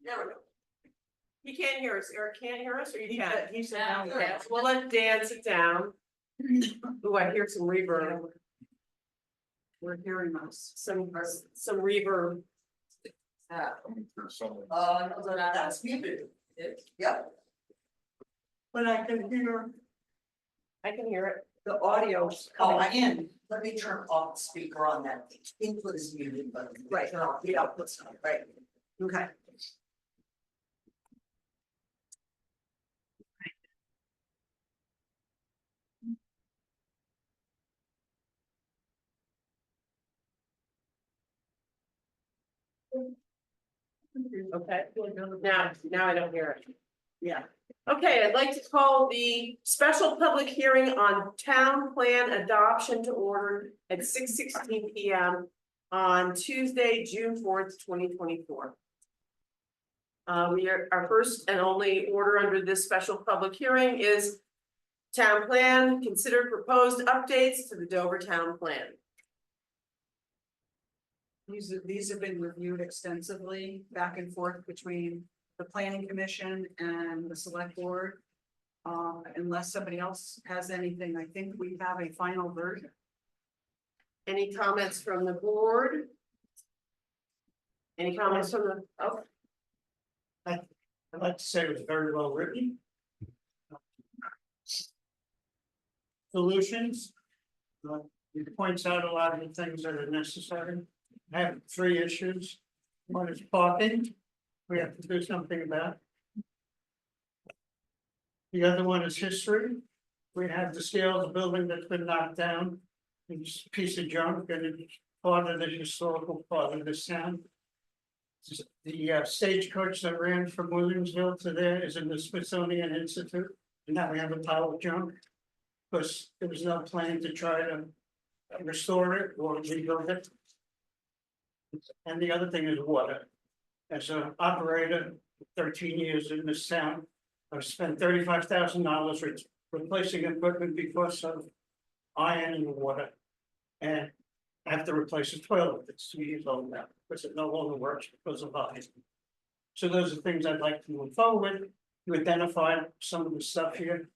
There we go. He can't hear us. Eric can't hear us, or you can? He said down. Okay, we'll let Dan sit down. Ooh, I hear some reverb. We're hearing us. Some reverb. That's muted. Yep. But I can hear I can hear it. the audio. Oh, I am. Let me turn off the speaker on that. Input is muted, but. Right. Turn off the output's not, right? Okay. Okay, now I don't hear it. Yeah. Okay, I'd like to call the special public hearing on town plan adoption to order at 6:16 PM on Tuesday, June 4th, 2024. Our first and only order under this special public hearing is town plan, consider proposed updates to the Dover town plan. These have been reviewed extensively back and forth between the planning commission and the select board. Unless somebody else has anything, I think we have a final version. Any comments from the board? Any comments from the, oh, I'd like to say it was very well written. Solutions. It points out a lot of the things that are necessary. I have 3 issues. One is parking. We have to do something about. The other one is history. We have the scale of the building that's been knocked down. It's a piece of junk and it's part of the historical part of this town. The stagecoach that ran from Williamsville to there is in the Smithsonian Institute, and now we have a pile of junk. Because there was no plan to try to restore it or rebuild it. And the other thing is water. As an operator, 13 years in this town, I've spent $35,000 replacing equipment because of iron in the water. And I have to replace a toilet that's 2 years old now, because it no longer works because of iron. So those are things I'd like to move forward with. You identify some of the stuff here.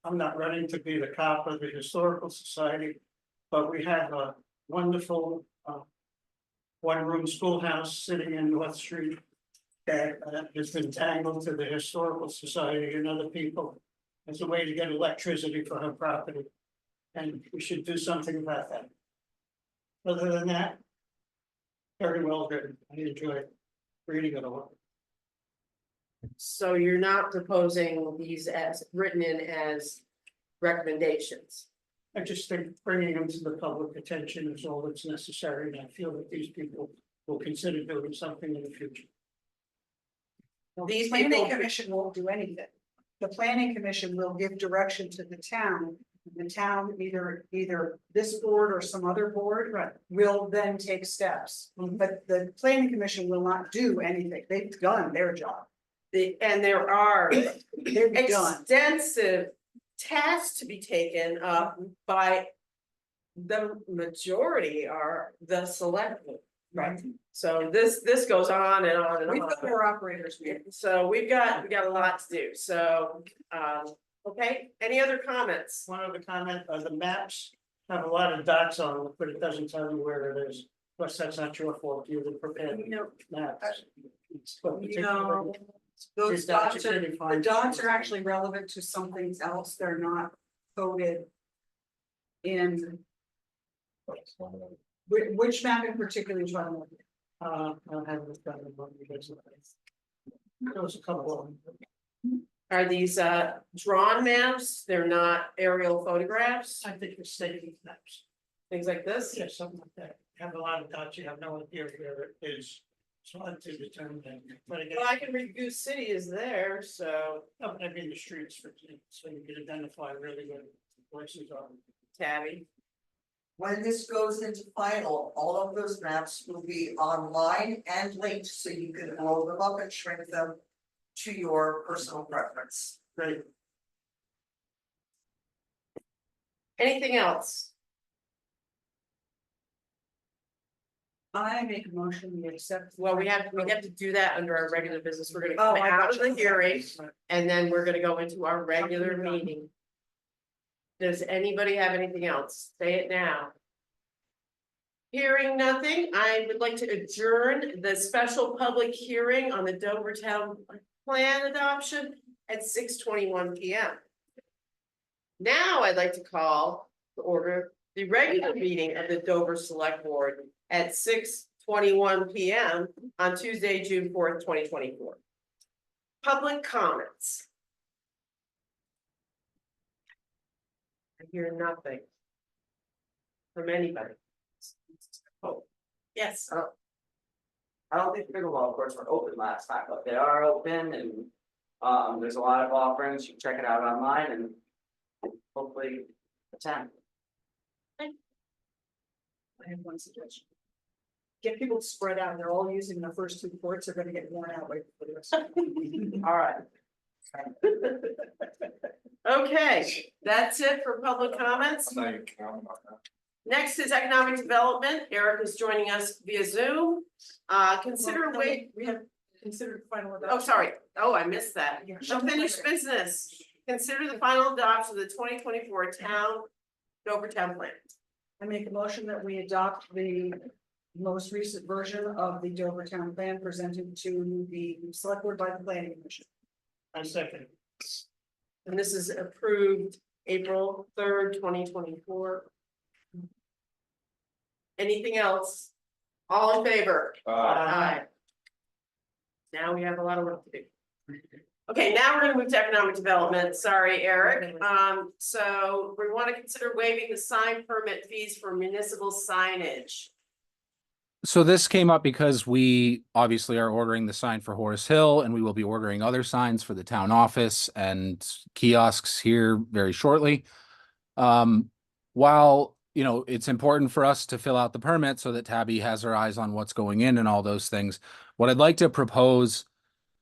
I'm not running to be the cop of the Historical Society, but we have a wonderful one-room schoolhouse sitting in North Street that has been tangled to the Historical Society and other people as a way to get electricity for her property. And we should do something about that. Other than that, very well written. I enjoyed reading it all. so you're not proposing these as written in as recommendations? I just think bringing them to the public attention is all that's necessary, and I feel that these people will consider doing something in the future. These Planning people, commission won't do anything. The planning commission will give direction to the town. The town, either this board or some other board, will then take steps. But the planning commission will not do anything. They've done their job. and there are They're done. extensive tasks to be taken up by the majority are the select board. Right. So this goes on and on and We've on. got our operators meeting. So we got a lot to do, so, okay, any other comments? One other comment, the maps have a lot of dots on them, but it doesn't tell you where it is. Plus, that's not your fault, you didn't prepare the maps. No, those dots are, the dots are actually relevant to something else. They're not coded in. Which map in particular is one? I'll have it done in one because there was a couple of them. Are these drawn maps? They're not aerial photographs, I think it's stating maps. things like this? Yeah, something like that. You have a lot of dots, you have no idea where it is. It's hard to determine that. But again, Well, I can read Goose City is there, so no, I mean the streets for example, so you can identify really where the places are. Tabby. When this goes into final, all of those maps will be online and linked, so you can roll them up and shrink them to your personal preference. Great. Anything else? I make a motion, we accept. Well, we have to do that under our regular business. We're gonna Oh, come I out of gotcha. the hearing and then we're gonna go into our regular meeting. Does anybody have anything else? Say it now. Hearing nothing, I would like to adjourn the special public hearing on the Dover Town Plan adoption at 6:21 PM. Now I'd like to call to order the regular meeting of the Dover Select Board at 6:21 PM on Tuesday, June 4th, 2024. Public comments. I hear nothing from anybody. Oh, yes. I don't think pickleball courts were open last time, but they are open and there's a lot of offerings. You can check it out online and hopefully attend. I have one suggestion. Get people to spread out, they're all using the first two courts, they're gonna get worn out waiting for the rest. All right. Okay, that's it for public comments. Next is economic development. Eric is joining us via Zoom. Consider We have considered final Oh, adoption. sorry. Oh, I missed that. Yeah. Unfinished business. Consider the final adoption of the 2024 Dover Town Plan. I make a motion that we adopt the most recent version of the Dover Town Plan presented to the select board by the planning commission. I second. And this is approved April 3rd, 2024. Anything else? All in favor? Aye. Now we have a lot of work to do. Okay, now we're gonna move to economic development. Sorry, Eric. So we want to consider waiving the sign permit fees for municipal signage. So this came up because we obviously are ordering the sign for Horace Hill and we will be ordering other signs for the town office and kiosks here very shortly. While, it's important for us to fill out the permit so that Tabby has her eyes on what's going in and all those things. What I'd like to propose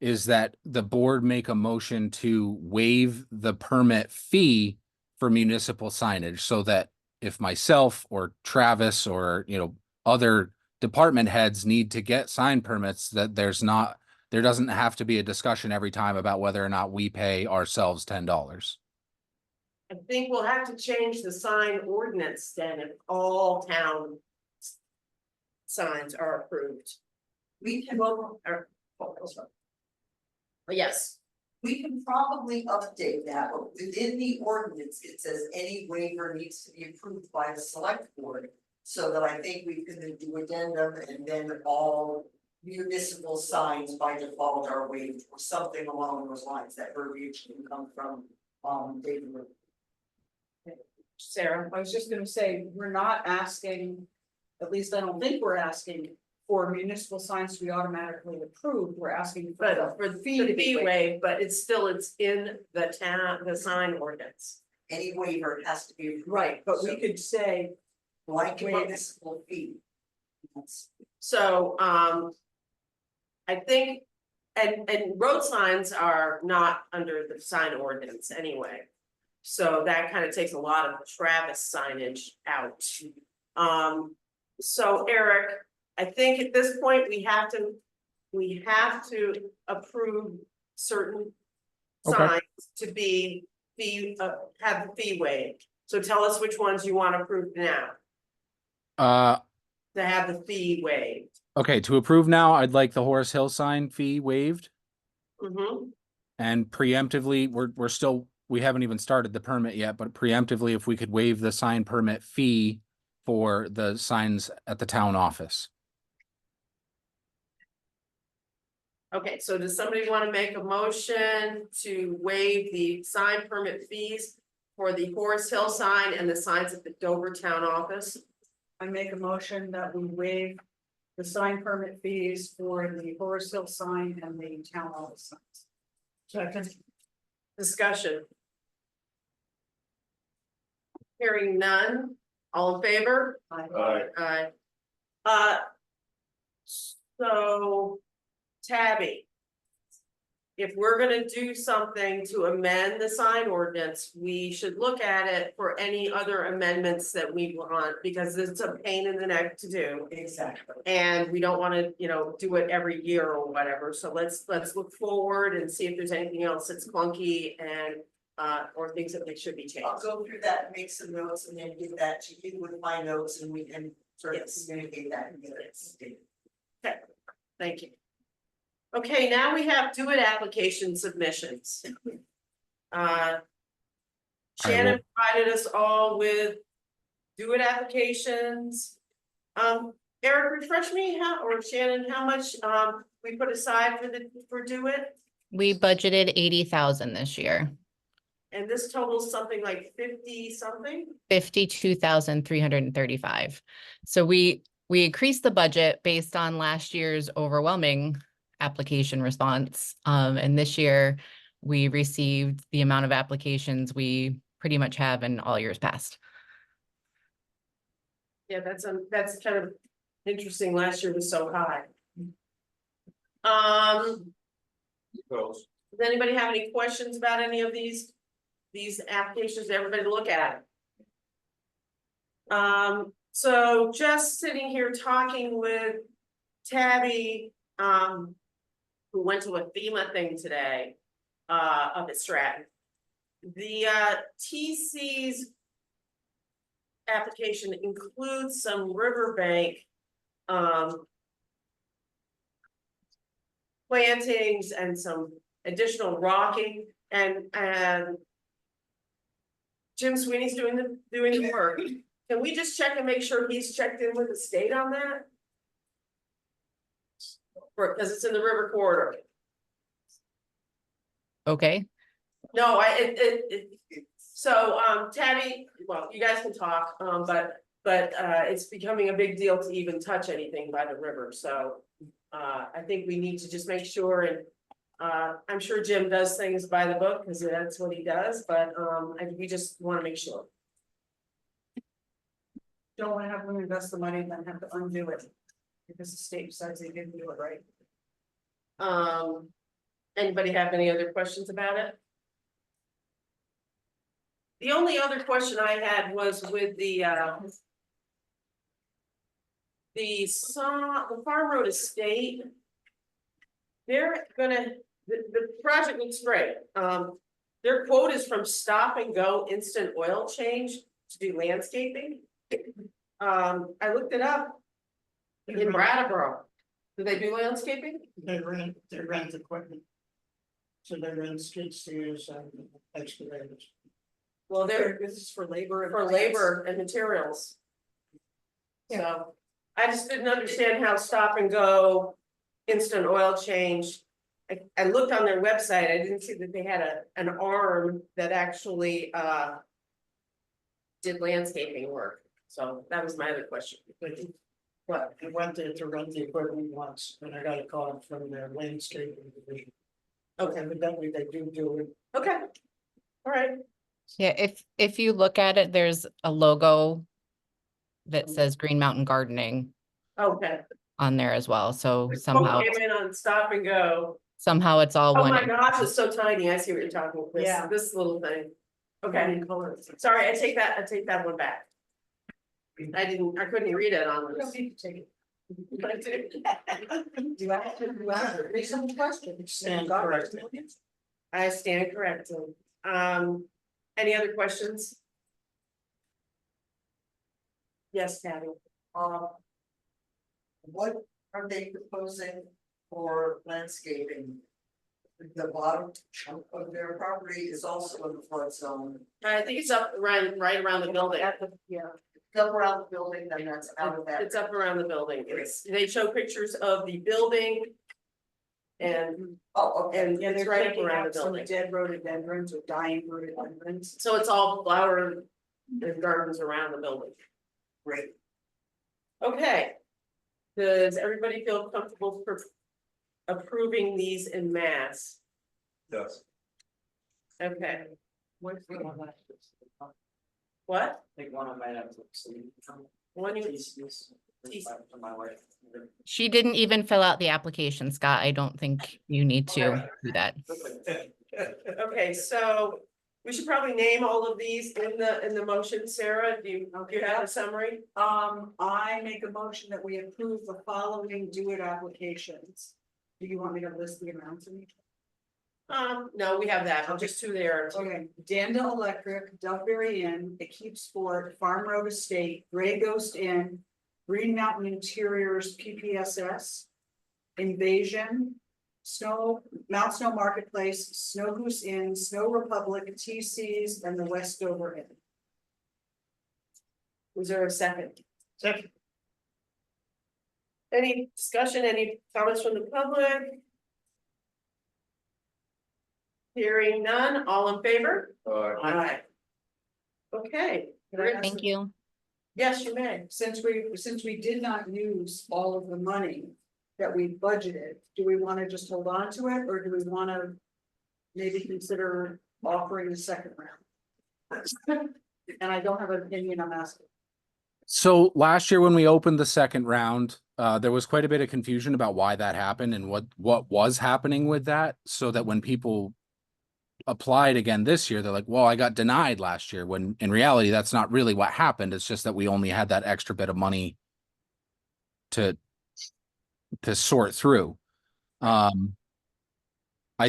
is that the board make a motion to waive the permit fee for municipal signage so that if myself or Travis or, other department heads need to get sign permits, that there doesn't have to be a discussion every time about whether or not we pay ourselves $10. I think we'll have to change the sign ordinance then if all town signs are approved. We can, Yes, we can probably update that, but within the ordinance, it says any waiver needs to be approved by the select board. So that I think we can do addendum and then all municipal signs by default are waived or something along those lines. That verbiage can come from David. Sarah. I was just gonna say, we're not asking, at least I don't think we're asking for municipal signs to be automatically approved, we're asking for But for the the fee to be fee waived. waive, but it's in the town, the sign ordinance. Any waiver has to be approved. Right, but we So, could say, like a waive. municipal fee. That's- So, I think, and road signs are not under the sign ordinance anyway. So that kind of takes a lot of Travis signage out. So Eric, I think at this point, we have to approve certain Okay. signs to be have the fee waived. So tell us which ones you want approved now, to have the fee waived. Okay, to approve now, I'd like the Horace Hill sign fee waived. Mm-hmm. And preemptively, we haven't even started the permit yet, but preemptively, if we could waive the sign permit fee for the signs at the town office. Okay, so does somebody want to make a motion to waive the sign permit fees for the Horace Hill sign and the signs at the Dover Town Office? I make a motion that we waive the sign permit fees for the Horace Hill sign and the town office signs. Second. Discussion. Hearing none, all in favor? Aye. So, Tabby. if we're gonna do something to amend the sign ordinance, we should look at it for any other amendments that we want, because it's a pain in the neck to do. Exactly. And we don't wanna, do it every year or whatever, so let's look forward and see if there's anything else that's clunky and. Or things that they should be I'll changed. go through that, make some notes, and then give that to you with my notes, and we can sort of Yes. communicate that and get it. Okay, thank you. Okay, now we have do it application submissions. Shannon provided us all with do it applications. Eric, refresh me, or Shannon, how much, we put aside for do it? We budgeted 80,000 this year, And this totals something like 50 something? 52,335. So we increased the budget based on last year's overwhelming application response. And this year we received the amount of applications we pretty much have in all years past. Yeah, that's kind of interesting. Last year was so high. Does anybody have any questions about any of these applications? Everybody look at it. So just sitting here talking with Tabby, who went to a FEMA thing today, up at Stratton. The TC's application includes some riverbank plantings and some additional rocking, and Jim Sweeney's doing the work. Can we just check and make sure he's checked in with the state on that? Because it's in the river corridor. Okay, No, so, Tabby, well, you guys can talk, but it's becoming a big deal to even touch anything by the river, so. I think we need to just make sure, and, I'm sure Jim does things by the book, because that's what he does, but, we just wanna make sure. Don't wanna have them invest the money and then have to undo it. Because the state decides they didn't do it right. Anybody have any other questions about it? The only other question I had was with the Farm Road Estate. They're gonna, the project looks great. Their quote is from Stop and Go Instant Oil Change to do landscaping. I looked it up in Brattleboro. Do they do landscaping? They rent equipment. So they rent skid steers and excavators. Well, they're This is for labor and. for labor and materials. So, I just didn't understand how Stop and Go instant oil change. I looked on their website, I didn't see that they had an arm that actually did landscaping work, so that was my other question. What? I went there to rent the equipment once, and I got a call from their landscaping division. Okay, Evidently they do it. okay, all right, yeah, if you look at it, there's a logo that says Green Mountain Gardening okay. on there as well, so Quote somehow came in on Stop and Go. it's all Oh one. my gosh, it's so tiny, I see what you're talking about, Yeah. this little thing. Okay, sorry, I take that one back. I couldn't read it on You don't this. need to take it. But I did. You have to, reasonable question. Stand corrected. I stand corrected. Any other questions? Yes, Tabby. What are they proposing for landscaping? The bottom chunk of their property is also in the flood zone. I think it's up right around the building. Yeah. It's up around the building, then that's out of that. It's up around the building. They show pictures of the building. And Oh, okay. and Yeah, it's they're right up taking around out the some building. dead rhododendrons or dying rhododendrons. So it's all flower and gardens around the building. Great. Okay. Does everybody feel comfortable for approving these in mass? Yes. Okay, what? I think one of my have some. One you- pieces piece. from my wife. She didn't even fill out the application, Scott. I don't think you need to do that. Okay, so we should probably name all of these in the motion. Sarah, do you have a summary? I make a motion that we approve the following do-it applications. Do you want me to list the amounts in each? No, we have that, just two there. Okay, Danville Electric, Duckberry Inn, The Keep Sport, Farm Road Estate, Gray Ghost Inn, Green Mountain Interiors, PPSS, Invasion, Mount Snow Marketplace, Snow Goose Inn, Snow Republic, TC's, and the West Dover Inn. Was there a second? Second. Any discussion, any comments from the public? Hearing none, all in favor? Aye. Okay. Thank you. Yes, you may. Since we did not use all of the money that we budgeted, do we want to just hold on to it, or do we want to maybe consider offering a second round? And I don't have an opinion, I'm asking. So last year when we opened the second round, there was quite a bit of confusion about why that happened and what was happening with that, so that when people applied again this year, they're like, well, I got denied last year, when in reality that's not really what happened. It's just that we only had that extra bit of money to sort through. I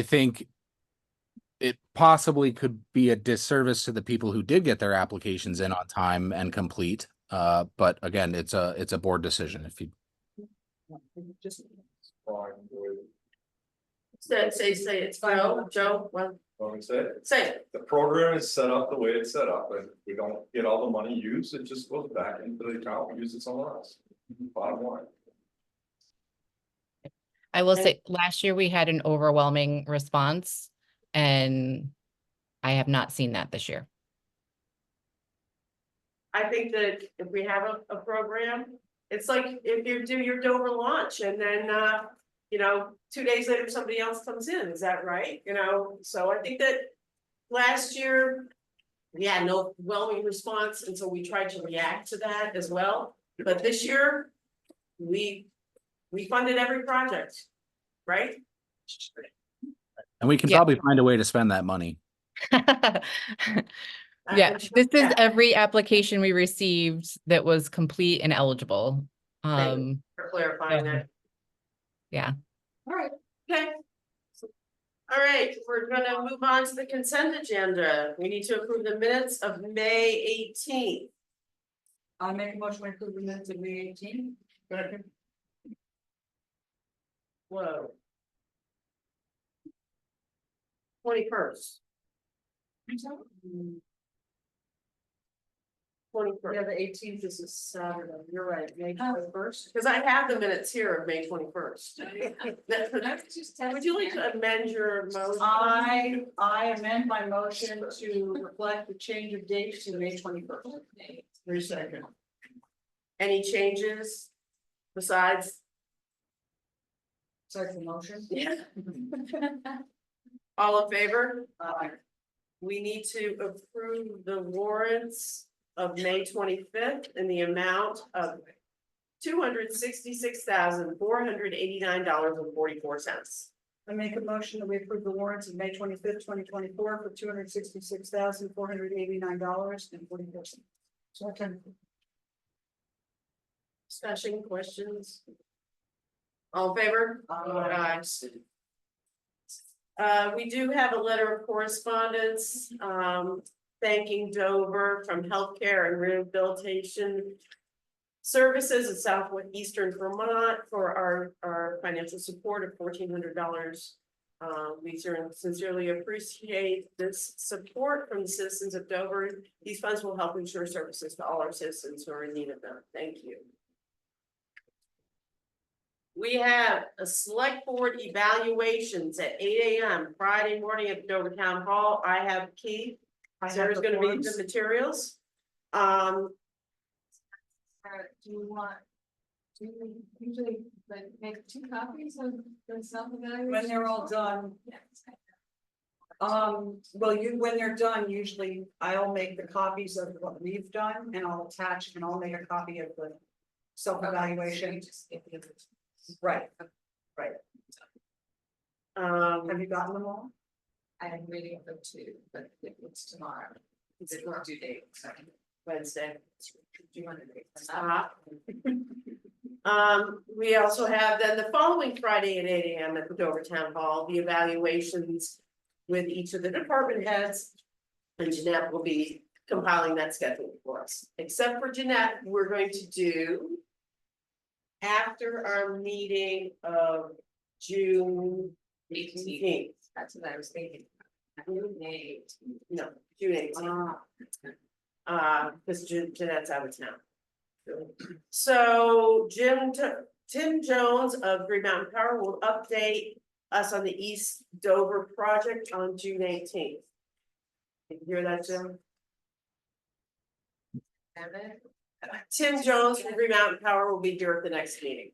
think it possibly could be a disservice to the people who did get their applications in on time and complete. But again, it's a board decision. If you Just Say it's Joe, well, Let me say, say it. the program is set up the way it's set up, and if we don't get all the money used, it just goes back into the account, we use it somewhere else. Bottom line. I will say, last year we had an overwhelming response, and I have not seen that this year. I think that if we have a program, it's like if you do your Dover launch and then, 2 days later, somebody else comes in, is that right? So I think that last year, we had no overwhelming response, and so we tried to react to that as well. But this year, we funded every project, right? and we can Yeah. probably find a way to spend that money. Yeah, this is every application we received that was complete and eligible. For clarifying that. Yeah. All right, okay. All right, we're gonna move on to the consent agenda. We need to approve the minutes of May 18th. I make a motion to approve the minutes of May 18th. Second. Whoa. 21st. 21st. Yeah, the 18th is a Saturday, you're right, May 21st. Because I have the minutes here of May 21st. Would you like to amend your motion? I amend my motion to reflect the change of date to May 21st. 3 seconds. Any changes besides? Second motion. Yeah. All in favor? Aye. We need to approve the warrants of May 25th in the amount of $266,489.44. I make a motion that we approve the warrants of May 25th, 2024 for $266,489.44. Second. Discussion, questions? All in favor? Aye. We do have a letter of correspondence, thanking Dover from Healthcare and Rehabilitation Services in Southeastern Vermont for our financial support of $1,400. We sincerely appreciate this support from the citizens of Dover. These funds will help ensure services to all our citizens who are in need of them. Thank you. We have a select board evaluations at 8 a.m. Friday morning at Dover Town Hall. I have Keith. Sarah's gonna read the materials. Do you usually like make 2 copies of the self-evaluation? When they're all done. Well, when they're done, usually I'll make the copies of what we've done and I'll attach and I'll make a copy of self-evaluation, right, have you gotten them all? I am reading them too, but it's tomorrow. It's a due date, so. Wednesday. Do you want to read them? We also have then the following Friday at 8 AM at the Dover Town Hall, the evaluations with each of the department heads. And Jeanette will be compiling that schedule for us, except for Jeanette, we're going to do. After our meeting of June 18th. That's what I was thinking. June 8th. No, June 18th. Because Jeanette's out of town. So Tim Jones of Green Mountain Power will update us on the East Dover project on June 18th. Did you hear that, Jim? Tim Jones from Green Mountain Power will be here at the next meeting.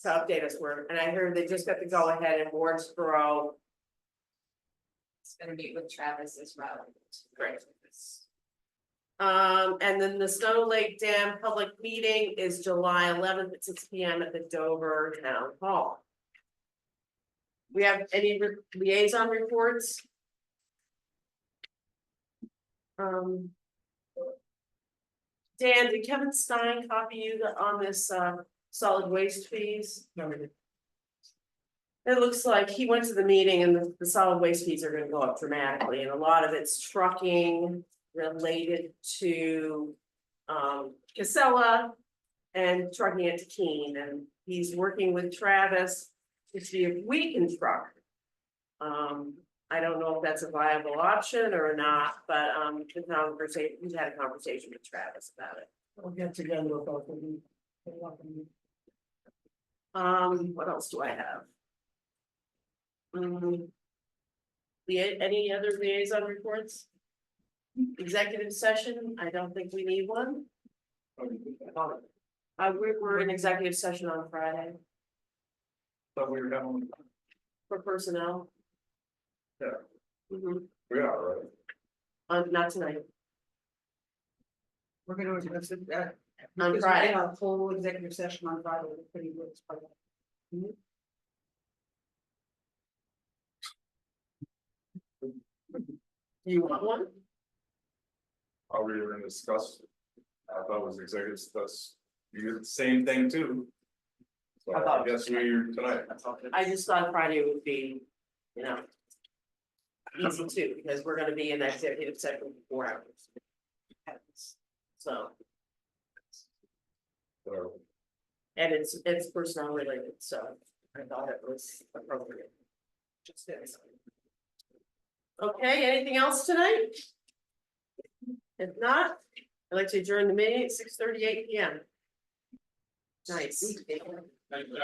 To update us where, and I heard they just got to go ahead in Warrensboro. It's gonna meet with Travis as well. Great. And then the Snow Lake Dam public meeting is July 11th at 6 PM at the Dover Town Hall. We have any liaison reports? Dan, did Kevin Stein copy you on this solid waste fees? No, we didn't. It looks like he went to the meeting and the solid waste fees are gonna go up dramatically, and a lot of it's trucking related to Casella and trucking it to Keene, and he's working with Travis to see if we can truck. I don't know if that's a viable option or not, but we've had a conversation with Travis about it. We'll get together with both of them. What else do I have? Any other liaison reports? Executive session, I don't think we need one. We're in executive session on Friday Thought we were having, for personnel. Yeah. Mhm. we are, right? Not tonight, We're gonna address it, on because we Friday. have a full executive session on Friday, we're pretty good. Do you want one? Are we gonna discuss? I thought it was executive, that's, you did the same thing too. So I thought- I guess we're tonight. I just thought Friday would be, easy too, because we're gonna be in that executive session for 4 hours. So, So, and it's personnel related, so I thought it was appropriate. Just this. Okay, anything else tonight? If not, I'd like to adjourn the meeting at 6:38 PM. Nice. Thank you.